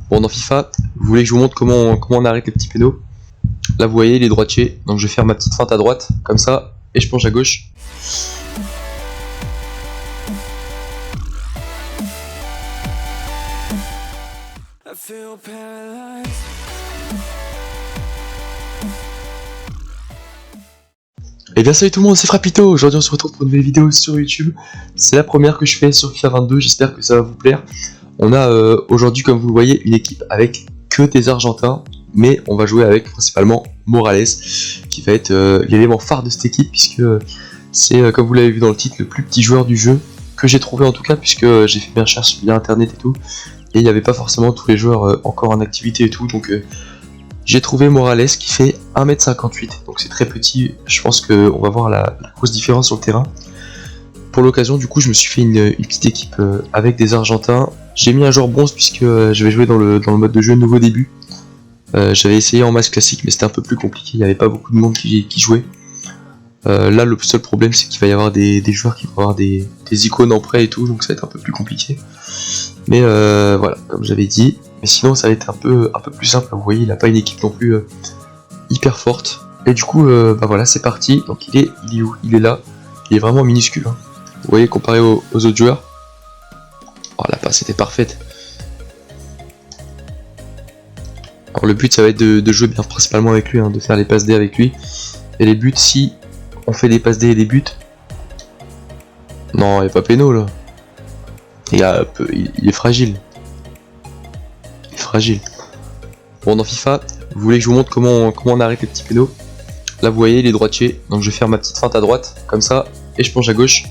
Bon, dans FIFA, vous voulez que je vous montre comment on arrête les petits pénaux. Là, vous voyez, il est droitier, donc je vais faire ma petite feinte à droite, comme ça, et je penche à gauche. Et bien salut tout le monde, c'est Frappito. Aujourd'hui on se retrouve pour une nouvelle vidéo sur YouTube. C'est la première que je fais sur FIFA 22, j'espère que ça va vous plaire. On a aujourd'hui, comme vous le voyez, une équipe avec que des Argentins, mais on va jouer avec principalement Morales, qui va être l'élément phare de cette équipe, puisque c'est, comme vous l'avez vu dans le titre, le plus petit joueur du jeu, que j'ai trouvé en tout cas, puisque j'ai fait mes recherches via internet et tout, et il n'y avait pas forcément tous les joueurs encore en activité et tout, donc j'ai trouvé Morales qui fait 1m58, donc c'est très petit. Je pense qu'on va voir la grosse différence sur le terrain. Pour l'occasion, du coup, je me suis fait une petite équipe avec des Argentins. J'ai mis un joueur bronze puisque je vais jouer dans le mode de jeu nouveau début. J'avais essayé en masse classique, mais c'était un peu plus compliqué. Il n'y avait pas beaucoup de monde qui jouait. Là, le seul problème, c'est qu'il va y avoir des joueurs qui vont avoir des icônes en prêt et tout, donc ça va être un peu plus compliqué. Mais voilà, comme j'avais dit. Mais sinon, ça va être un peu plus simple. Vous voyez, il n'a pas une équipe non plus hyper forte. Et du coup, bah voilà, c'est parti. Donc il est où? Il est là. Il est vraiment minuscule. Hein. Vous voyez, comparé aux autres joueurs. Oh, la passe était parfaite. Alors le but, ça va être de jouer bien principalement avec lui, hein, de faire les passes D avec lui. Et les buts, si on fait des passes D et des buts. Non, il n'y a pas péno là. Il est fragile. Fragile. Bon, dans FIFA, vous voulez que je vous montre comment on arrête les petits pénaux. Là, vous voyez, il est droitier, donc je vais faire ma petite feinte à droite, comme ça, et je penche à gauche.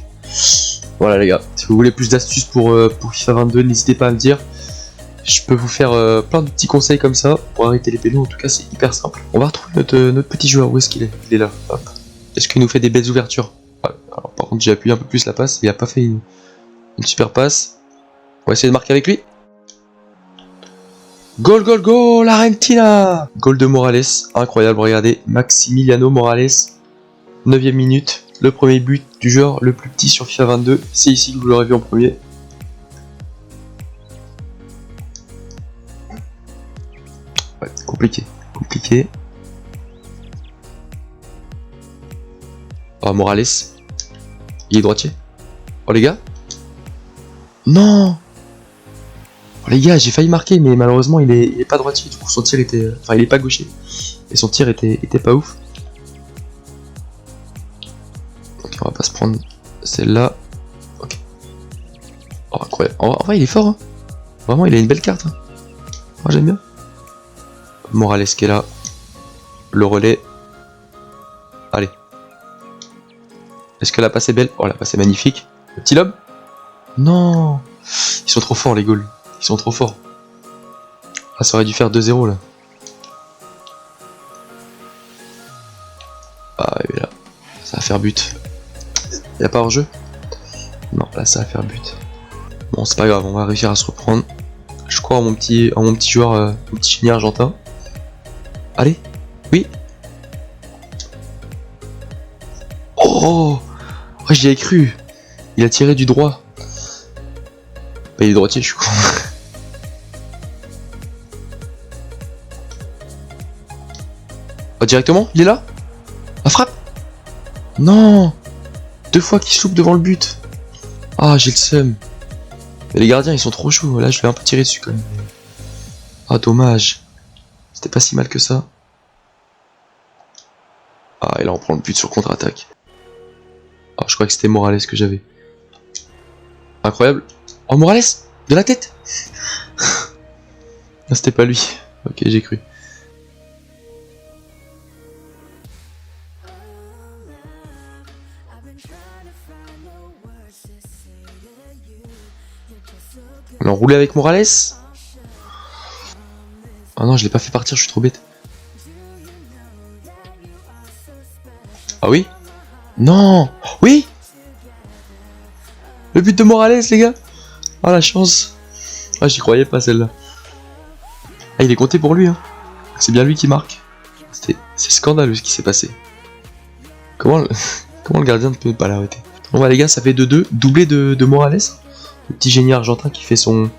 Voilà les gars, si vous voulez plus d'astuces pour FIFA 22, n'hésitez pas à me dire. Je peux vous faire plein de petits conseils comme ça pour arrêter les pénaux. En tout cas, c'est hyper simple. On va retrouver notre petit joueur. Où est-ce qu'il est? Il est là. Hop. Est-ce qu'il nous fait des belles ouvertures? Ouais. Alors, par contre, j'ai appuyé un peu plus la passe. Il a pas fait une super passe. On va essayer de marquer avec lui. Goal, goal, goal, Argentina! Goal de Morales, incroyable, regardez, Maximiliano Morales, 9ème minute, le premier but du joueur le plus petit sur FIFA 22, c'est ici que vous l'aurez vu en premier. Ouais, compliqué. Oh, Morales, il est droitier. Oh les gars? Non! Les gars, j'ai failli marquer, mais malheureusement il est pas droitier, du coup son tir était... Enfin, il est pas gaucher, et son tir était pas ouf. Ok, on va pas se prendre celle-là. Ok. Oh, incroyable. En vrai, il est fort, hein. Vraiment, il a une belle carte. Hein. Moi, j'aime bien. Morales qui est là. Le relais. Allez. Est-ce que la passe est belle? Oh, la passe est magnifique. Le petit lob? Non. Ils sont trop forts, les goals. Ils sont trop forts. Ah, ça aurait dû faire 2-0 là. Ah, et là, ça va faire but. Y'a pas hors jeu? Non, là ça va faire but. Bon, c'est pas grave, on va réussir à se reprendre. Je crois en mon petit joueur, mon petit génie argentin. Allez, oui. Oh, oh, j'y ai cru. Il a tiré du droit. Bah, il est droitier, je suis con. Oh, directement, il est là. La frappe. Non. 2 fois qu'il soupe devant le but. Ah, j'ai le seum. Mais les gardiens, ils sont trop chauds. Là, je vais un peu tirer dessus quand même. Ah, dommage. C'était pas si mal que ça. Ah, et là, on prend le but sur contre-attaque. Ah, je crois que c'était Morales que j'avais. Incroyable. Oh, Morales, de la tête. Non, c'était pas lui. Ok, j'ai cru. On a enroulé avec Morales. Ah non, je l'ai pas fait partir, je suis trop bête. Ah oui? Non. Oui. Le but de Morales, les gars. Ah, la chance. Ah, j'y croyais pas celle-là. Ah, il est compté pour lui, hein. C'est bien lui qui marque. C'est scandaleux ce qui s'est passé. Comment le gardien ne peut pas l'arrêter? Bon bah les gars, ça fait 2-2, doublé de Morales. Le petit génie argentin qui fait son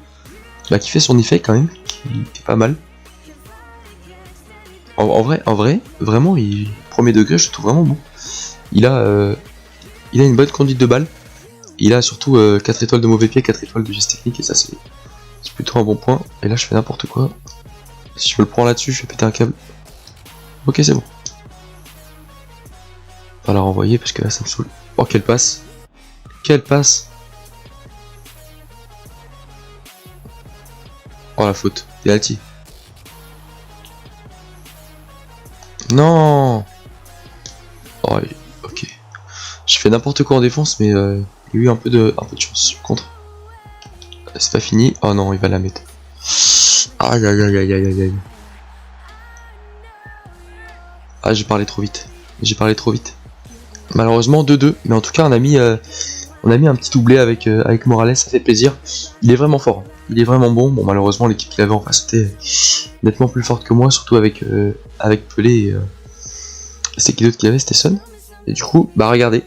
bah, qui fait son effet quand même, qui est pas mal. En vrai, vraiment, premier degré, je le trouve vraiment bon. Il a une bonne conduite de balle. Il a surtout 4 étoiles de mauvais pied, 4 étoiles de geste technique, et ça c'est plutôt un bon point. Et là je fais n'importe quoi. Si je me le prends là-dessus, je vais péter un câble. Ok, c'est bon. Pas la renvoyer parce que là ça me saoule. Oh, quelle passe! Quelle passe! Oh, la faute. Penalty. Non! Oh, ok. Je fais n'importe quoi en défense, mais il y a eu un peu de chance contre. C'est pas fini. Oh non, il va la mettre. Aïe aïe aïe aïe aïe aïe. Ah, j'ai parlé trop vite. J'ai parlé trop vite. Malheureusement 2-2, mais en tout cas on a mis un petit doublé avec Morales, ça fait plaisir. Il est vraiment fort, il est vraiment bon. Bon, malheureusement l'équipe qu'il avait en face était nettement plus forte que moi, surtout avec Pelé et c'est qui d'autre qu'il y avait, c'était Son. Et du coup, bah regardez,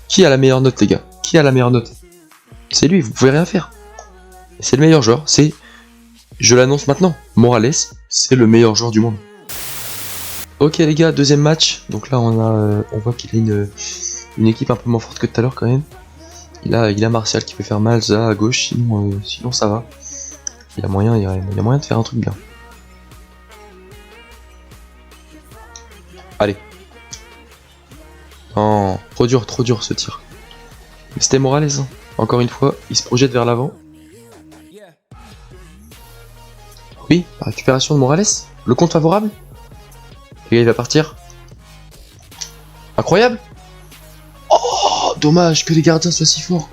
qui a la meilleure note les gars? Qui a la meilleure note? C'est lui, vous pouvez rien faire. C'est le meilleur joueur, je l'annonce maintenant, Morales, c'est le meilleur joueur du monde. Ok les gars, deuxième match. Donc là on voit qu'il a une équipe un peu moins forte que tout à l'heure quand même. Il a Martial qui peut faire mal, Zaha à gauche, sinon ça va. Il y a moyen de faire un truc bien. Allez. Oh, trop dur ce tir. Mais c'était Morales, hein. Encore une fois, il se projette vers l'avant. Oui, la récupération de Morales. Le compte favorable. Et il va partir. Incroyable. Oh, dommage que les gardiens soient si forts.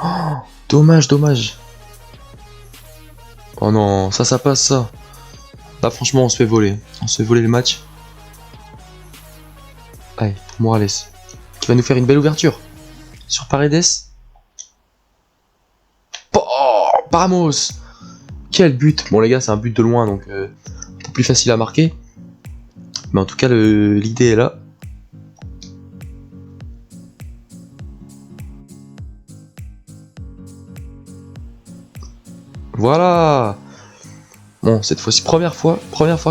Oh, dommage. Oh non, ça passe ça. Là franchement on se fait voler. On se fait voler le match. Allez, pour Morales. Qui va nous faire une belle ouverture. Sur Paredes. Oh, Ramos. Quel but. Bon les gars, c'est un but de loin, donc un peu plus facile à marquer. Mais en tout cas, l'idée est là. Voilà. Bon, cette fois-ci, première fois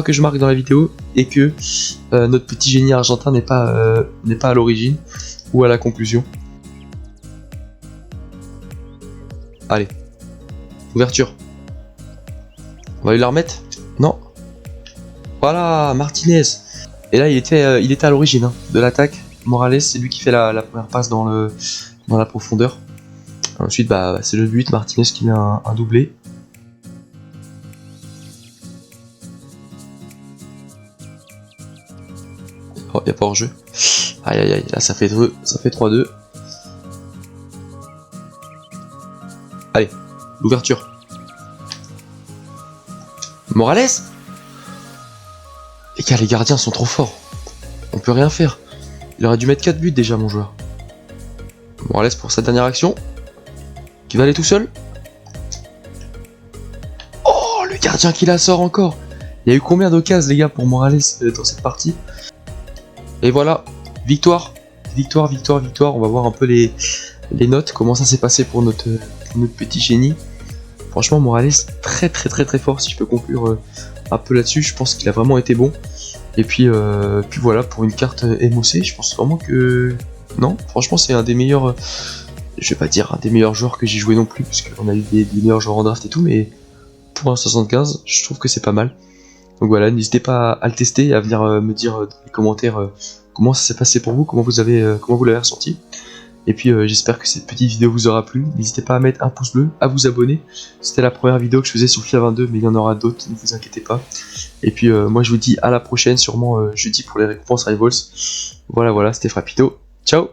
que je marque dans la vidéo et que notre petit génie argentin n'est pas à l'origine ou à la conclusion. Allez. Ouverture. On va lui la remettre? Non. Voilà, Martinez. Et là, il était à l'origine de l'attaque. Morales, c'est lui qui fait la première passe dans la profondeur. Ensuite, bah, c'est le but. Martinez qui met un doublé. Oh, il n'y a pas hors-jeu. Aïe aïe aïe, là ça fait 3-2. Allez, l'ouverture. Morales. Les gars, les gardiens sont trop forts. On peut rien faire. Il aurait dû mettre 4 buts déjà, mon joueur. Morales pour sa dernière action. Qui va aller tout seul. Oh, le gardien qui la sort encore. Il y a eu combien d'occasions, les gars, pour Morales dans cette partie? Et voilà, victoire. On va voir un peu les notes, comment ça s'est passé pour notre petit génie. Franchement, Morales, très fort, si je peux conclure un peu là-dessus. Je pense qu'il a vraiment été bon. Et puis voilà, pour une carte MOC, je pense vraiment que... Non, franchement, c'est un des meilleurs... je vais pas dire un des meilleurs joueurs que j'ai joué non plus, parce qu'on a eu des meilleurs joueurs en draft et tout, mais pour un 75, je trouve que c'est pas mal. Donc voilà, n'hésitez pas à le tester et à venir me dire dans les commentaires comment ça s'est passé pour vous, comment vous l'avez ressenti. Et puis j'espère que cette petite vidéo vous aura plu. N'hésitez pas à mettre un pouce bleu, à vous abonner. C'était la première vidéo que je faisais sur FIFA 22, mais il y en aura d'autres, ne vous inquiétez pas. Et puis moi je vous dis à la prochaine, sûrement jeudi pour les récompenses Rivals. Voilà, c'était Frappito. Ciao!